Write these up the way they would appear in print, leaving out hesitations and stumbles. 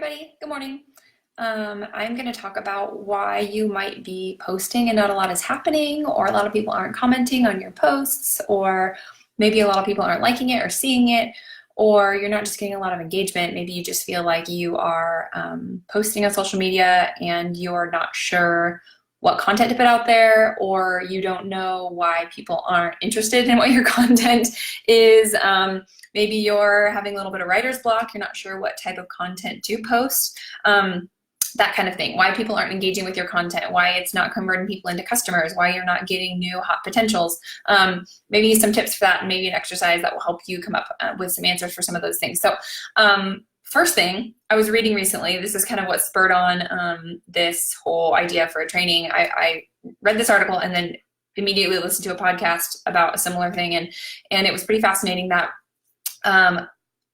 everybody. Good morning. I'm going to talk about why you might be posting and not a lot is happening, or a lot of people aren't commenting on your posts, or maybe a lot of people aren't liking it or seeing it, or you're not just getting a lot of engagement. Maybe you just feel like you are posting on social media and you're not sure what content to put out there, or you don't know why people aren't interested in what your content is. Maybe you're having a little bit of writer's block. You're not sure what type of content to post. That kind of thing. Why people aren't engaging with your content, why it's not converting people into customers, why you're not getting new hot potentials. Maybe some tips for that, and maybe an exercise that will help you come up with some answers for some of those things. So first thing, I was reading recently, this is kind of what spurred on this whole idea for a training. I read this article and then immediately listened to a podcast about a similar thing, and it was pretty fascinating that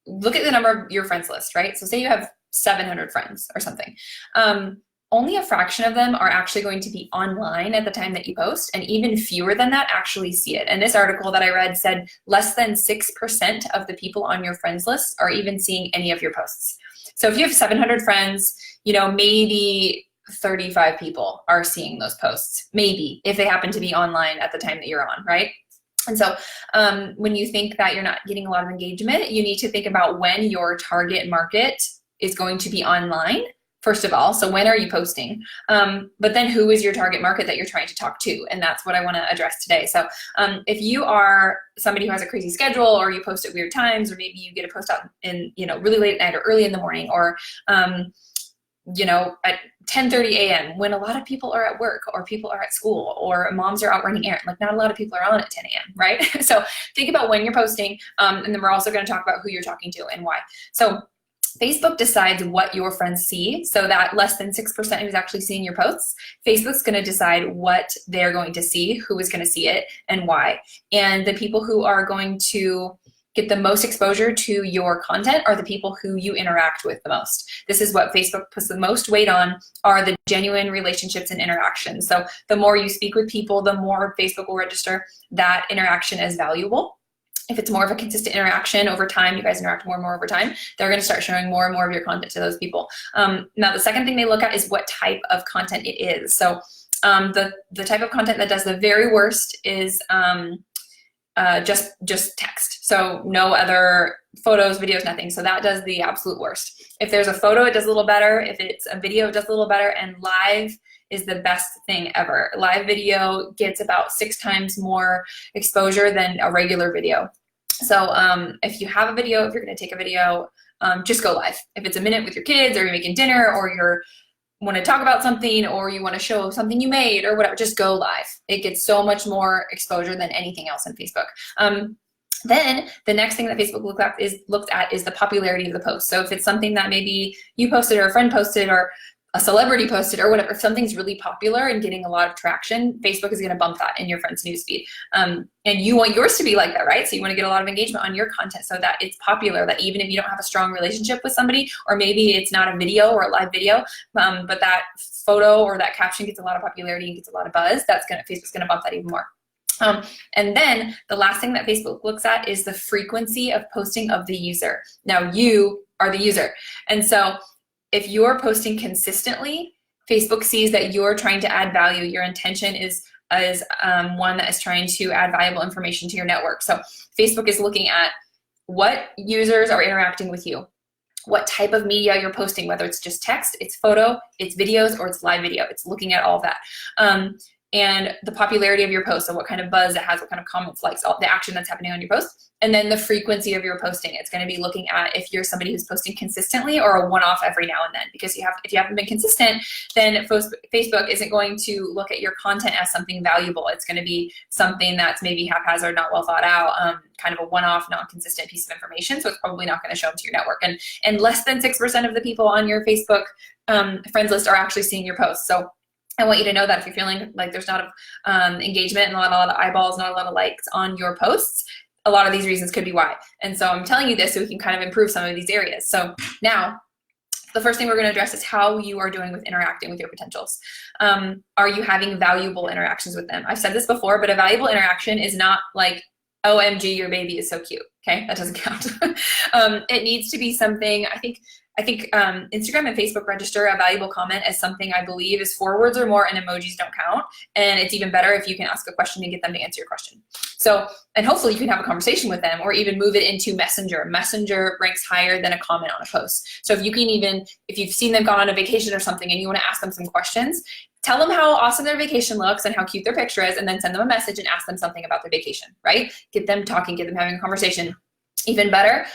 look at the number of your friends list, right? So say you have 700 friends or something. Only a fraction of them are actually going to be online at the time that you post, and even fewer than that actually see it. And this article that I read said less than 6% of the people on your friends list are even seeing any of your posts. So if you have 700 friends, maybe 35 people are seeing those posts, maybe, if they happen to be online at the time that you're on, right? And so when you think that you're not getting a lot of engagement, you need to think about when your target market is going to be online, first of all. So when are you posting? But then who is your target market that you're trying to talk to? And that's what I want to address today. So if you are somebody who has a crazy schedule, or you post at weird times, or maybe you get a post out in really late at night or early in the morning, or at 10:30 a.m. when a lot of people are at work, or people are at school, or moms are out running errands. Like, not a lot of people are on at 10 a.m., right? So think about when you're posting, and then we're also going to talk about who you're talking to and why. So Facebook decides what your friends see, so that less than 6% who's actually seeing your posts, Facebook's going to decide what they're going to see, who is going to see it, and why. And the people who are going to get the most exposure to your content are the people who you interact with the most. This is what Facebook puts the most weight on, are the genuine relationships and interactions. So the more you speak with people, the more Facebook will register that interaction as valuable. If it's more of a consistent interaction over time, you guys interact more and more over time, they're going to start showing more and more of your content to those people. Now, the second thing they look at is what type of content it is. So the type of content that does the very worst is just text. So no other photos, videos, nothing. So that does the absolute worst. If there's a photo, it does a little better. If it's a video, it does a little better. And live is the best thing ever. Live video gets about 6 times more exposure than a regular video. So if you have a video, if you're going to take a video, just go live. If it's a minute with your kids, or you're making dinner, or you're want to talk about something, or you want to show something you made or whatever, just go live. It gets so much more exposure than anything else on Facebook. Then the next thing that Facebook looks at is the popularity of the post. So if it's something that maybe you posted, or a friend posted, or a celebrity posted, or whatever, if something's really popular and getting a lot of traction, Facebook is going to bump that in your friend's newsfeed. And you want yours to be like that, right? So you want to get a lot of engagement on your content so that it's popular, that even if you don't have a strong relationship with somebody, or maybe it's not a video or a live video, but that photo or that caption gets a lot of popularity and gets a lot of buzz, Facebook's going to bump that even more. And then the last thing that Facebook looks at is the frequency of posting of the user. Now, you are the user. And so if you're posting consistently, Facebook sees that you're trying to add value. Your intention is one that is trying to add valuable information to your network. So Facebook is looking at what users are interacting with you, what type of media you're posting, whether it's just text, it's photo, it's videos, or it's live video. It's looking at all of that. And the popularity of your post, so what kind of buzz it has, what kind of comments, likes, all the action that's happening on your post, and then the frequency of your posting. It's going to be looking at if you're somebody who's posting consistently, or a one-off every now and then. Because if you haven't been consistent, then Facebook isn't going to look at your content as something valuable. It's going to be something that's maybe haphazard, not well thought out, kind of a one-off, non-consistent piece of information. So it's probably not going to show up to your network. And less than 6% of the people on your Facebook friends list are actually seeing your posts. So I want you to know that if you're feeling like there's not engagement and not a lot of eyeballs, not a lot of likes on your posts, a lot of these reasons could be why. And so I'm telling you this so we can kind of improve some of these areas. So now, the first thing we're going to address is how you are doing with interacting with your potentials. Are you having valuable interactions with them? I've said this before, but a valuable interaction is not like, OMG, your baby is so cute. Okay, that doesn't count. It needs to be something, I think I think Instagram and Facebook register a valuable comment as something I believe is 4 words or more, and emojis don't count. And it's even better if you can ask a question and get them to answer your question. So, and hopefully you can have a conversation with them, or even move it into Messenger. Messenger ranks higher than a comment on a post. So if you can even, if you've seen them gone on a vacation or something and you want to ask them some questions, tell them how awesome their vacation looks and how cute their picture is, and then send them a message and ask them something about their vacation, right? Get them talking, get them having a conversation. Even better,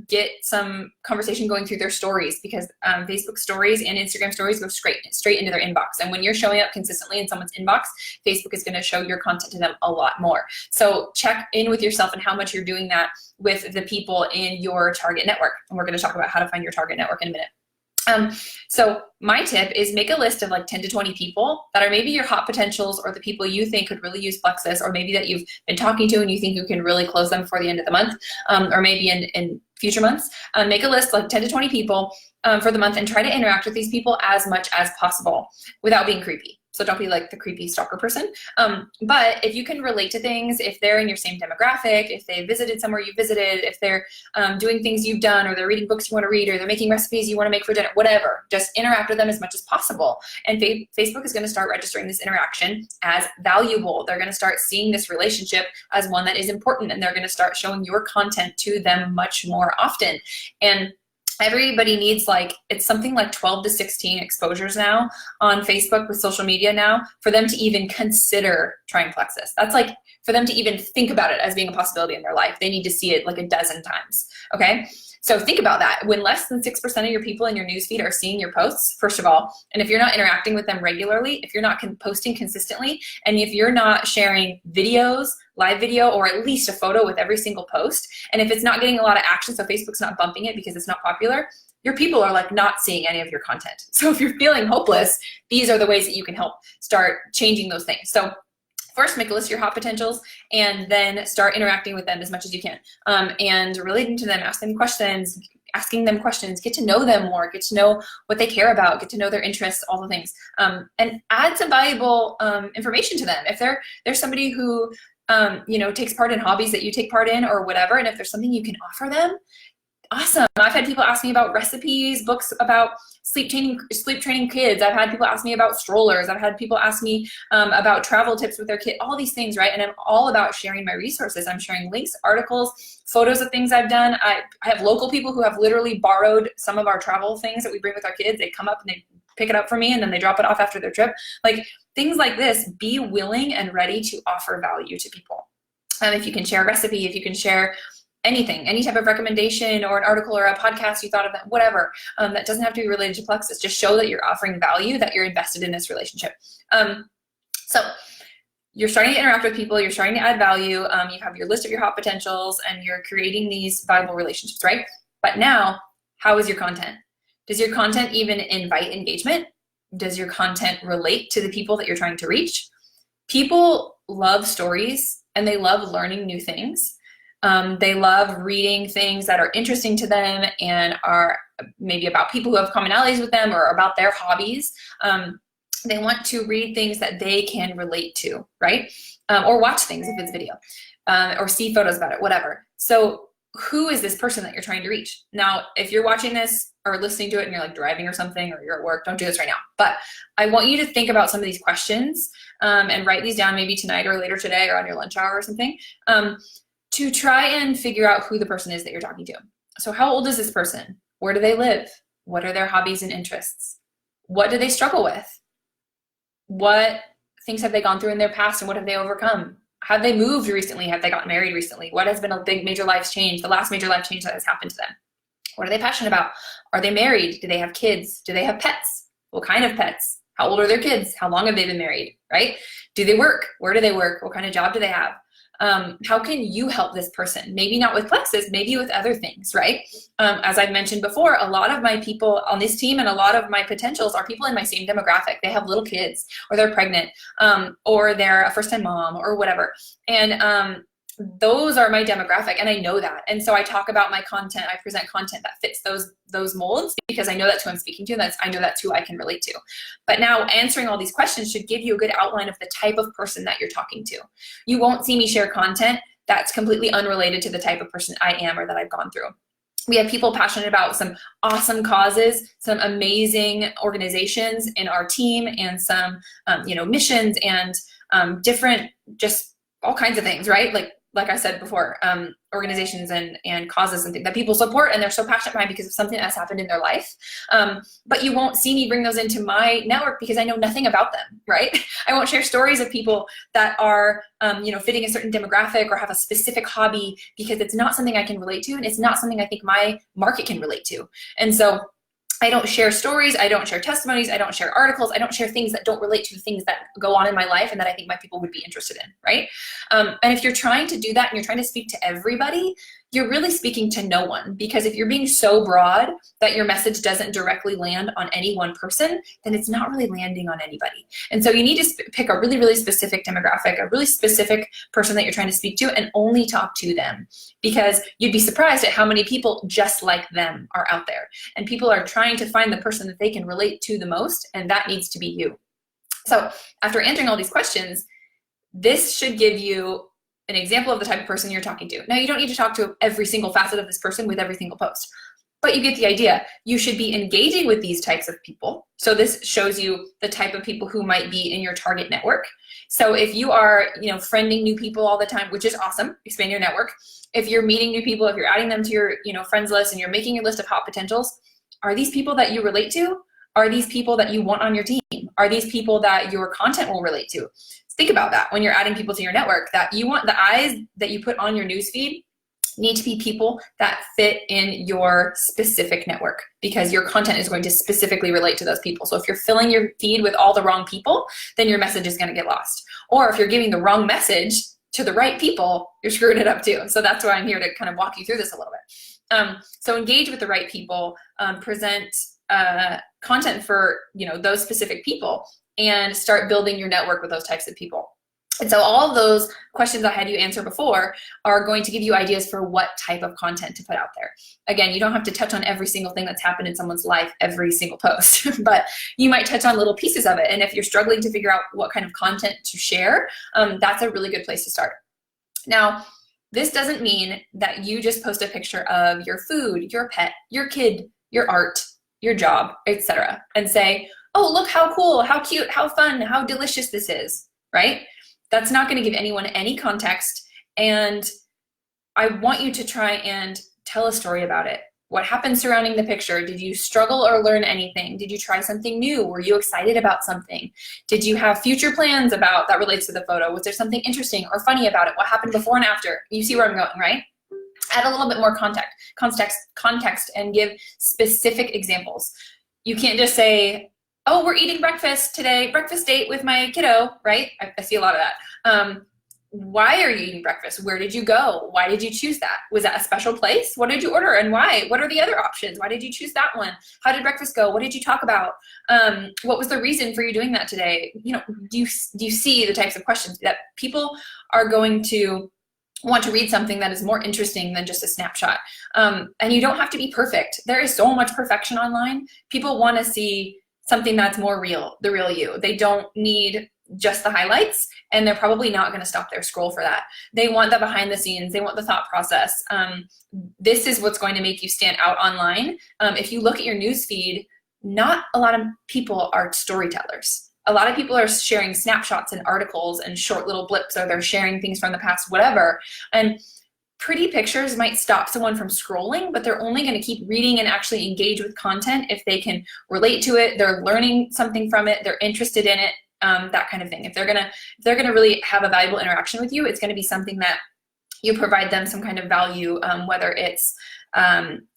get some conversation going through their stories, because Facebook stories and Instagram stories go straight into their inbox. And when you're showing up consistently in someone's inbox, Facebook is going to show your content to them a lot more. So check in with yourself and how much you're doing that with the people in your target network. And we're going to talk about how to find your target network in a minute. So my tip is make a list of like 10 to 20 people that are maybe your hot potentials, or the people you think could really use Plexus, or maybe that you've been talking to and you think you can really close them before the end of the month, or maybe in future months. Make a list like 10 to 20 people for the month, and try to interact with these people as much as possible without being creepy. So don't be like the creepy stalker person. But if you can relate to things, if they're in your same demographic, if they visited somewhere you visited, if they're doing things you've done, or they're reading books you want to read, or they're making recipes you want to make for dinner, whatever, just interact with them as much as possible. And Facebook is going to start registering this interaction as valuable. They're going to start seeing this relationship as one that is important, and they're going to start showing your content to them much more often. And everybody needs it's something like 12 to 16 exposures now on Facebook with social media now for them to even consider trying Plexus. That's like for them to even think about it as being a possibility in their life. They need to see it like a dozen times, okay? So think about that. When less than 6% of your people in your newsfeed are seeing your posts, first of all, and if you're not interacting with them regularly, if you're not posting consistently, and if you're not sharing videos, live video, or at least a photo with every single post, and if it's not getting a lot of action, so Facebook's not bumping it because it's not popular, your people are like not seeing any of your content. So if you're feeling hopeless, these are the ways that you can help start changing those things. So first, make a list of your hot potentials, and then start interacting with them as much as you can, and relating to them, asking them questions, get to know them more, get to know what they care about, get to know their interests, all the things, and add some valuable information to them. If there's somebody who takes part in hobbies that you take part in or whatever, and if there's something you can offer them, awesome. I've had people ask me about recipes, books about sleep training kids. I've had people ask me about strollers. I've had people ask me about travel tips with their kid, all these things, right? And I'm all about sharing my resources. I'm sharing links, articles, photos of things I've done. I have local people who have literally borrowed some of our travel things that we bring with our kids. They come up and they pick it up for me, and then they drop it off after their trip. Like things like this, be willing and ready to offer value to people. If you can share a recipe, if you can share anything, any type of recommendation or an article or a podcast you thought of, that whatever, that doesn't have to be related to Plexus. Just show that you're offering value, that you're invested in this relationship. So you're starting to interact with people, you're starting to add value, you have your list of your hot potentials, and you're creating these valuable relationships, right? But now, how is your content? Does your content even invite engagement? Does your content relate to the people that you're trying to reach? People love stories, and they love learning new things. They love reading things that are interesting to them and are maybe about people who have commonalities with them or about their hobbies. They want to read things that they can relate to, right? Or watch things if it's video, or see photos about it, whatever. So who is this person that you're trying to reach? Now, if you're watching this or listening to it and you're like driving or something, or you're at work, don't do this right now. But I want you to think about some of these questions and write these down maybe tonight or later today or on your lunch hour or something, to try and figure out who the person is that you're talking to. So how old is this person? Where do they live? What are their hobbies and interests? What do they struggle with? What things have they gone through in their past, and what have they overcome? Have they moved recently? Have they gotten married recently? What has been a big major life change, the last major life change that has happened to them? What are they passionate about? Are they married? Do they have kids? Do they have pets? What kind of pets? How old are their kids? How long have they been married, right? Do they work? Where do they work? What kind of job do they have? How can you help this person? Maybe not with Plexus, maybe with other things, right? As I've mentioned before, a lot of my people on this team and a lot of my potentials are people in my same demographic. They have little kids, or they're pregnant, or they're a first-time mom, or whatever. And those are my demographic, and I know that. And so I talk about my content, I present content that fits those molds, because I know that's who I'm speaking to, and I know that's who I can relate to. But now answering all these questions should give you a good outline of the type of person that you're talking to. You won't see me share content that's completely unrelated to the type of person I am or that I've gone through. We have people passionate about some awesome causes, some amazing organizations in our team, and some, missions, and different, just all kinds of things, right? Like I said before, organizations and causes and things that people support and they're so passionate behind because of something that's happened in their life. But you won't see me bring those into my network because I know nothing about them, right? I won't share stories of people that are, fitting a certain demographic or have a specific hobby, because it's not something I can relate to, and it's not something I think my market can relate to. And so I don't share stories, I don't share testimonies, I don't share articles, I don't share things that don't relate to the things that go on in my life and that I think my people would be interested in, right? And if you're trying to do that and you're trying to speak to everybody, you're really speaking to no one, because if you're being so broad that your message doesn't directly land on any one person, then it's not really landing on anybody. And so you need to pick a really, really specific demographic, a really specific person that you're trying to speak to, and only talk to them, because you'd be surprised at how many people just like them are out there. And people are trying to find the person that they can relate to the most, and that needs to be you. So after answering all these questions, this should give you an example of the type of person you're talking to. Now, you don't need to talk to every single facet of this person with every single post, but you get the idea. You should be engaging with these types of people. So this shows you the type of people who might be in your target network. So if you are, friending new people all the time, which is awesome, expand your network. If you're meeting new people, if you're adding them to your, friends list, and you're making a list of hot potentials, are these people that you relate to? Are these people that you want on your team? Are these people that your content will relate to? Think about that when you're adding people to your network, that you want the eyes that you put on your newsfeed need to be people that fit in your specific network, because your content is going to specifically relate to those people. So if you're filling your feed with all the wrong people, then your message is going to get lost. Or if you're giving the wrong message to the right people, you're screwing it up too. So that's why I'm here to kind of walk you through this a little bit. So engage with the right people, present content for those specific people, and start building your network with those types of people. And so all of those questions I had you answer before are going to give you ideas for what type of content to put out there. Again, you don't have to touch on every single thing that's happened in someone's life, every single post, but you might touch on little pieces of it. And if you're struggling to figure out what kind of content to share, that's a really good place to start. Now, this doesn't mean that you just post a picture of your food, your pet, your kid, your art, your job, etc., and say, oh, look how cool, how cute, how fun, how delicious this is, right? That's not going to give anyone any context. And I want you to try and tell a story about it. What happened surrounding the picture? Did you struggle or learn anything? Did you try something new? Were you excited about something? Did you have future plans about that relates to the photo? Was there something interesting or funny about it? What happened before and after? You see where I'm going, right? Add a little bit more context and give specific examples. You can't just say, oh, we're eating breakfast today, breakfast date with my kiddo, right? I see a lot of that. Why are you eating breakfast? Where did you go? Why did you choose that? Was that a special place? What did you order and why? What are the other options? Why did you choose that one? How did breakfast go? What did you talk about? What was the reason for you doing that today? Do you see the types of questions that people are going to want to read something that is more interesting than just a snapshot? And you don't have to be perfect. There is so much perfection online. People want to see something that's more real, the real you. They don't need just the highlights, and they're probably not going to stop their scroll for that. They want the behind the scenes. They want the thought process. This is what's going to make you stand out online. If you look at your news feed, not a lot of people are storytellers. A lot of people are sharing snapshots and articles and short little blips, or they're sharing things from the past, whatever. And pretty pictures might stop someone from scrolling, but they're only going to keep reading and actually engage with content if they can relate to it, they're learning something from it, they're interested in it, that kind of thing. If they're gonna really have a valuable interaction with you, it's going to be something that you provide them some kind of value, whether it's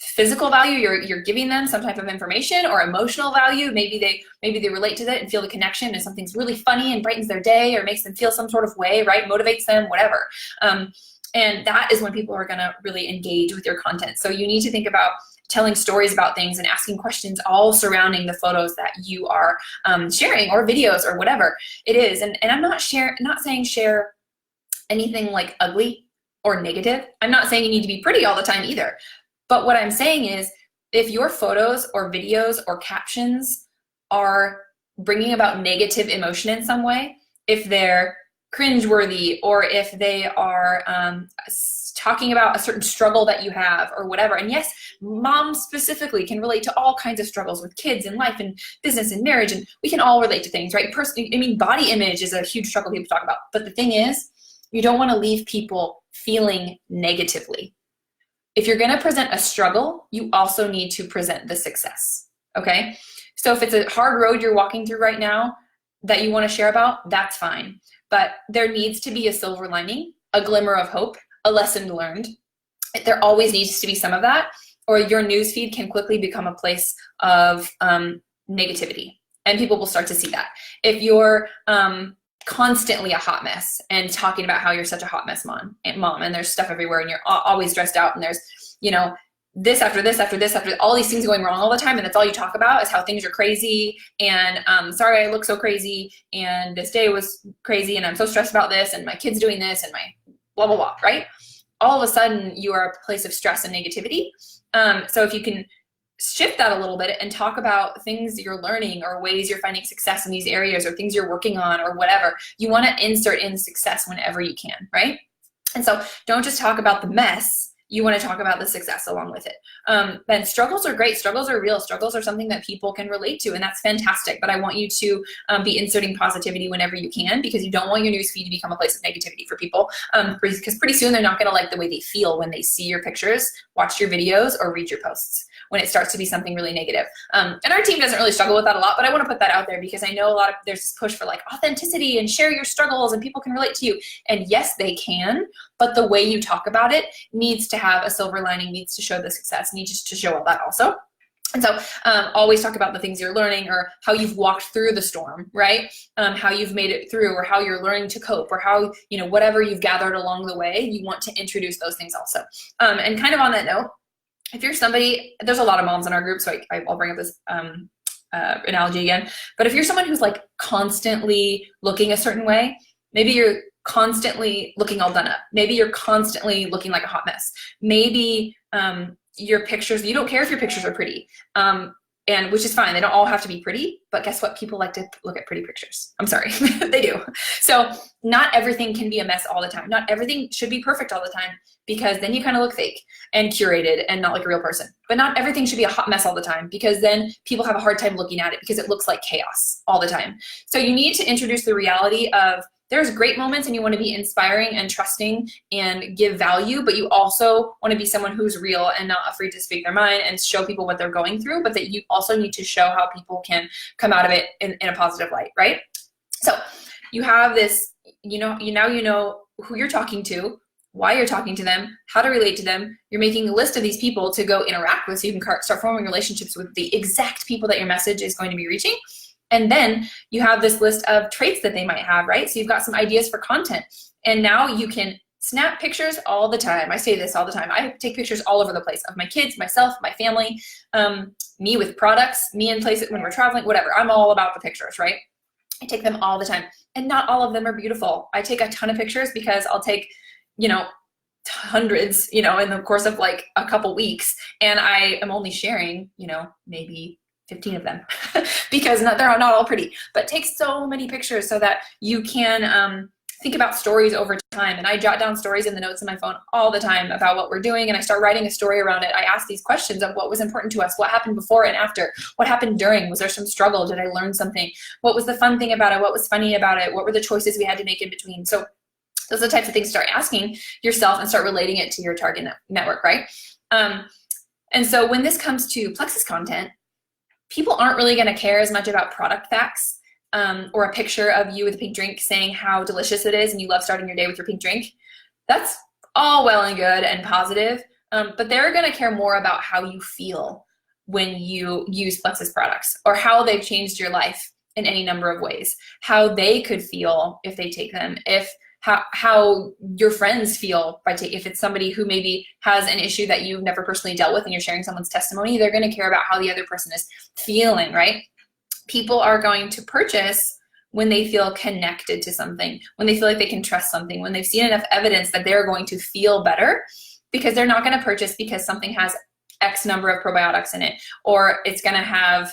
physical value, you're giving them some type of information, or emotional value. Maybe they relate to that and feel the connection, and something's really funny and brightens their day or makes them feel some sort of way, right? Motivates them, whatever. And that is when people are going to really engage with your content. So you need to think about telling stories about things and asking questions all surrounding the photos that you are sharing, or videos, or whatever it is. And I'm not saying share anything like ugly or negative. I'm not saying you need to be pretty all the time either. But what I'm saying is, if your photos or videos or captions are bringing about negative emotion in some way, if they're cringeworthy, or if they are talking about a certain struggle that you have or whatever. And yes, moms specifically can relate to all kinds of struggles with kids and life and business and marriage, and we can all relate to things, right? Personally, I mean, body image is a huge struggle people talk about. But the thing is, you don't want to leave people feeling negatively. If you're going to present a struggle, you also need to present the success, okay? So if it's a hard road you're walking through right now that you want to share about, that's fine. But there needs to be a silver lining, a glimmer of hope, a lesson learned. There always needs to be some of that, or your newsfeed can quickly become a place of negativity, and people will start to see that. If you're constantly a hot mess and talking about how you're such a hot mess mom, and there's stuff everywhere, and you're always stressed out, and there's, you know, this after this after this after all these things going wrong all the time, and that's all you talk about is how things are crazy, and sorry I look so crazy, and this day was crazy, and I'm so stressed about this, and my kid's doing this, and my blah blah blah, right? All of a sudden you are a place of stress and negativity. So if you can shift that a little bit and talk about things you're learning, or ways you're finding success in these areas, or things you're working on, or whatever, you want to insert in success whenever you can, right? And so don't just talk about the mess, you want to talk about the success along with it. And struggles are great. Struggles are real. Struggles are something that people can relate to, and that's fantastic. But I want you to be inserting positivity whenever you can, because you don't want your newsfeed to become a place of negativity for people. Because pretty soon they're not going to like the way they feel when they see your pictures, watch your videos, or read your posts, when it starts to be something really negative. And our team doesn't really struggle with that a lot, but I want to put that out there because I know there's this push for like authenticity and share your struggles and people can relate to you. And yes, they can, but the way you talk about it needs to have a silver lining, needs to show the success, needs to show all that also. And so always talk about the things you're learning, or how you've walked through the storm, right? How you've made it through, or how you're learning to cope, or how, you know, whatever you've gathered along the way, you want to introduce those things also. And kind of on that note, if you're somebody, there's a lot of moms in our group, so I'll bring up this analogy again. But if you're someone who's like constantly looking a certain way, maybe you're constantly looking all done up. Maybe you're constantly looking like a hot mess. Maybe your pictures, you don't care if your pictures are pretty. And which is fine, they don't all have to be pretty, but guess what? People like to look at pretty pictures. I'm sorry, they do. So not everything can be a mess all the time. Not everything should be perfect all the time, because then you kind of look fake and curated and not like a real person. But not everything should be a hot mess all the time, because then people have a hard time looking at it because it looks like chaos all the time. So you need to introduce the reality of there's great moments and you want to be inspiring and trusting and give value, but you also want to be someone who's real and not afraid to speak their mind and show people what they're going through, but that you also need to show how people can come out of it in a positive light, right? So you have this, you know who you're talking to, why you're talking to them, how to relate to them. You're making a list of these people to go interact with, so you can start forming relationships with the exact people that your message is going to be reaching. And then you have this list of traits that they might have, right? So you've got some ideas for content. And now you can snap pictures all the time. I say this all the time. I take pictures all over the place of my kids, myself, my family, me with products, me in places when we're traveling, whatever. I'm all about the pictures, right? I take them all the time. And not all of them are beautiful. I take a ton of pictures because I'll take, hundreds, in the course of like a couple weeks. And I am only sharing, maybe 15 of them because they're not all pretty, but take so many pictures so that you can think about stories over time. And I jot down stories in the notes in my phone all the time about what we're doing, and I start writing a story around it. I ask these questions of what was important to us, what happened before and after, what happened during, was there some struggle, did I learn something, what was the fun thing about it, what was funny about it, what were the choices we had to make in between. So those are the types of things to start asking yourself and start relating it to your target network, right? And so when this comes to Plexus content, people aren't really going to care as much about product facts or a picture of you with a pink drink saying how delicious it is and you love starting your day with your pink drink. That's all well and good and positive, but they're going to care more about how you feel when you use Plexus products, or how they've changed your life in any number of ways, how they could feel if they take them, how your friends feel if it's somebody who maybe has an issue that you've never personally dealt with and you're sharing someone's testimony, they're going to care about how the other person is feeling, right? People are going to purchase when they feel connected to something, when they feel like they can trust something, when they've seen enough evidence that they're going to feel better, because they're not going to purchase because something has X number of probiotics in it, or it's going to have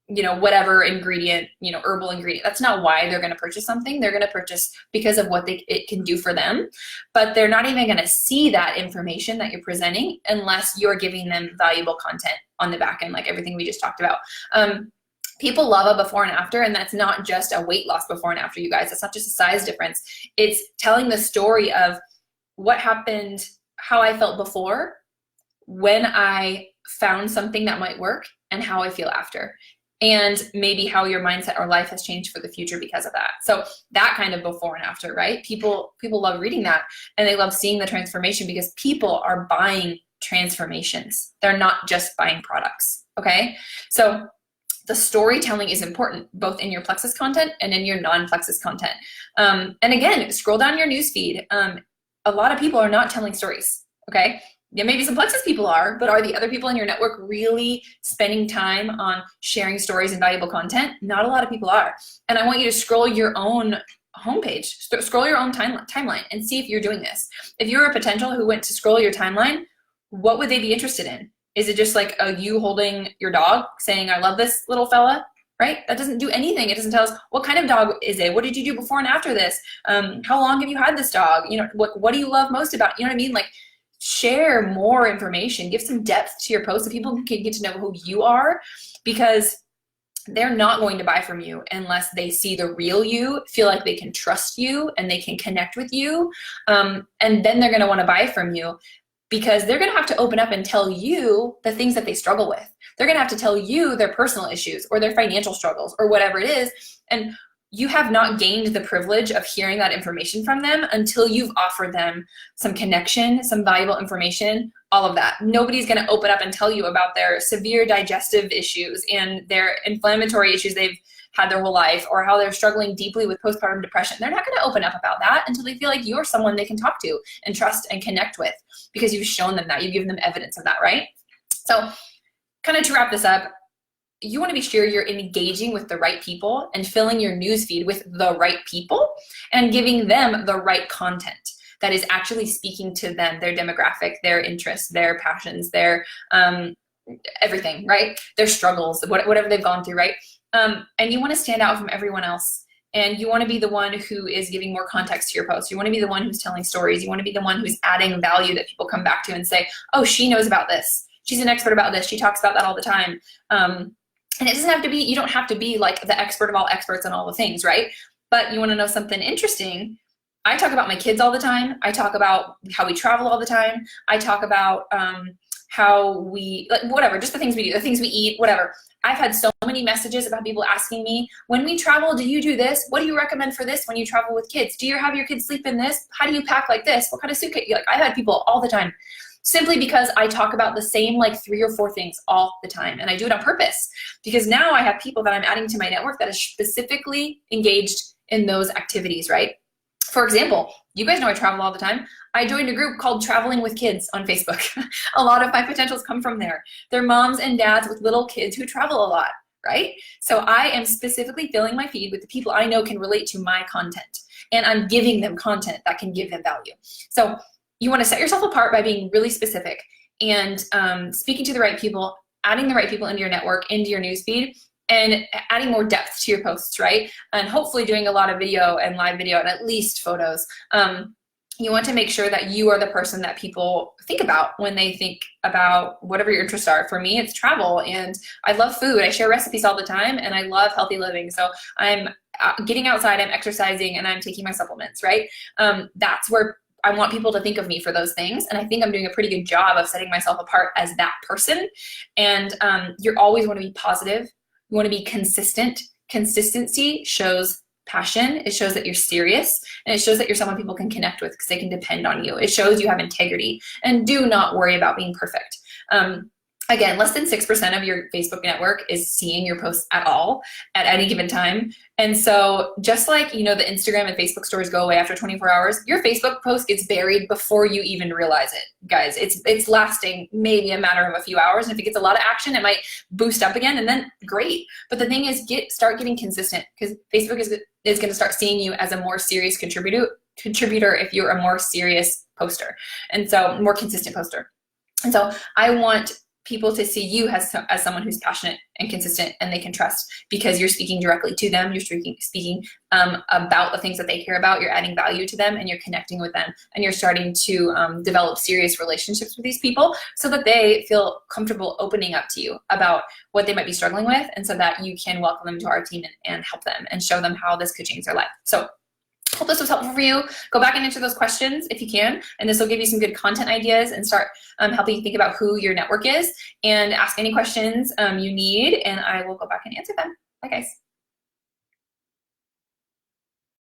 whatever ingredient, herbal ingredient. That's not why they're going to purchase something. They're going to purchase because of what it can do for them, but they're not even going to see that information that you're presenting unless you're giving them valuable content on the back end, like everything we just talked about. People love a before and after, and that's not just a weight loss before and after, you guys. That's not just a size difference. It's telling the story of what happened, how I felt before, when I found something that might work, and how I feel after. And maybe how your mindset or life has changed for the future because of that. So that kind of before and after, right? People love reading that, and they love seeing the transformation because people are buying transformations. They're not just buying products, okay? So the storytelling is important, both in your Plexus content and in your non-Plexus content. And again, scroll down your newsfeed. A lot of people are not telling stories, okay? Yeah, maybe some Plexus people are, but are the other people in your network really spending time on sharing stories and valuable content? Not a lot of people are. And I want you to scroll your own homepage, scroll your own timeline and see if you're doing this. If you're a potential who went to scroll your timeline, what would they be interested in? Is it just like you holding your dog saying, I love this little fella, right? That doesn't do anything. It doesn't tell us what kind of dog is it? What did you do before and after this? How long have you had this dog? What do you love most about, you know what I mean? Like, share more information, give some depth to your post so people can get to know who you are, because they're not going to buy from you unless they see the real you, feel like they can trust you and they can connect with you. And then they're going to want to buy from you because they're going to have to open up and tell you the things that they struggle with. They're going to have to tell you their personal issues or their financial struggles or whatever it is. And you have not gained the privilege of hearing that information from them until you've offered them some connection, some valuable information, all of that. Nobody's going to open up and tell you about their severe digestive issues and their inflammatory issues they've had their whole life, or how they're struggling deeply with postpartum depression. They're not going to open up about that until they feel like you're someone they can talk to and trust and connect with, because you've shown them that, you've given them evidence of that, right? So kind of to wrap this up, you want to be sure you're engaging with the right people and filling your newsfeed with the right people and giving them the right content that is actually speaking to them, their demographic, their interests, their passions, their everything, right? Their struggles, whatever they've gone through, right? And you want to stand out from everyone else. And you want to be the one who is giving more context to your post. You want to be the one who's telling stories. You want to be the one who's adding value that people come back to and say, oh, she knows about this. She's an expert about this. She talks about that all the time. And it doesn't have to be, you don't have to be like the expert of all experts on all the things, right? But you want to know something interesting. I talk about my kids all the time. I talk about how we travel all the time. I talk about how we, like, whatever, just the things we do, the things we eat, whatever. I've had so many messages about people asking me, when we travel, do you do this? What do you recommend for this when you travel with kids? Do you have your kids sleep in this? How do you pack like this? What kind of suitcase? Like, I've had people all the time, simply because I talk about the same like 3 or 4 things all the time. And I do it on purpose because now I have people that I'm adding to my network that is specifically engaged in those activities, right? For example, you guys know I travel all the time. I joined a group called Traveling with Kids on Facebook. A lot of my potentials come from there. They're moms and dads with little kids who travel a lot, right? So I am specifically filling my feed with the people I know can relate to my content. And I'm giving them content that can give them value. So you want to set yourself apart by being really specific and speaking to the right people, adding the right people into your network, into your newsfeed, and adding more depth to your posts, right? And hopefully doing a lot of video and live video and at least photos. You want to make sure that you are the person that people think about when they think about whatever your interests are. For me, it's travel, and I love food. I share recipes all the time, and I love healthy living. So I'm getting outside, I'm exercising, and I'm taking my supplements, right? That's where I want people to think of me for those things. And I think I'm doing a pretty good job of setting myself apart as that person. And you always want to be positive. You want to be consistent. Consistency shows passion. It shows that you're serious, and it shows that you're someone people can connect with because they can depend on you. It shows you have integrity, and do not worry about being perfect. Again, less than 6% of your Facebook network is seeing your posts at all at any given time. And so just like, you know, the Instagram and Facebook stories go away after 24 hours, your Facebook post gets buried before you even realize it. Guys, it's lasting maybe a matter of a few hours. And if it gets a lot of action, it might boost up again, and then great. But the thing is, start getting consistent, because Facebook is going to start seeing you as a more serious contributor if you're a more serious poster. And so more consistent poster. And so I want people to see you as someone who's passionate and consistent and they can trust, because you're speaking directly to them, you're speaking about the things that they care about, you're adding value to them, and you're connecting with them, and you're starting to develop serious relationships with these people so that they feel comfortable opening up to you about what they might be struggling with, and so that you can welcome them to our team and help them and show them how this could change their life. So hope this was helpful for you. Go back and answer those questions if you can, and this will give you some good content ideas and start helping you think about who your network is, and ask any questions you need, and I will go back and answer them. Bye, guys.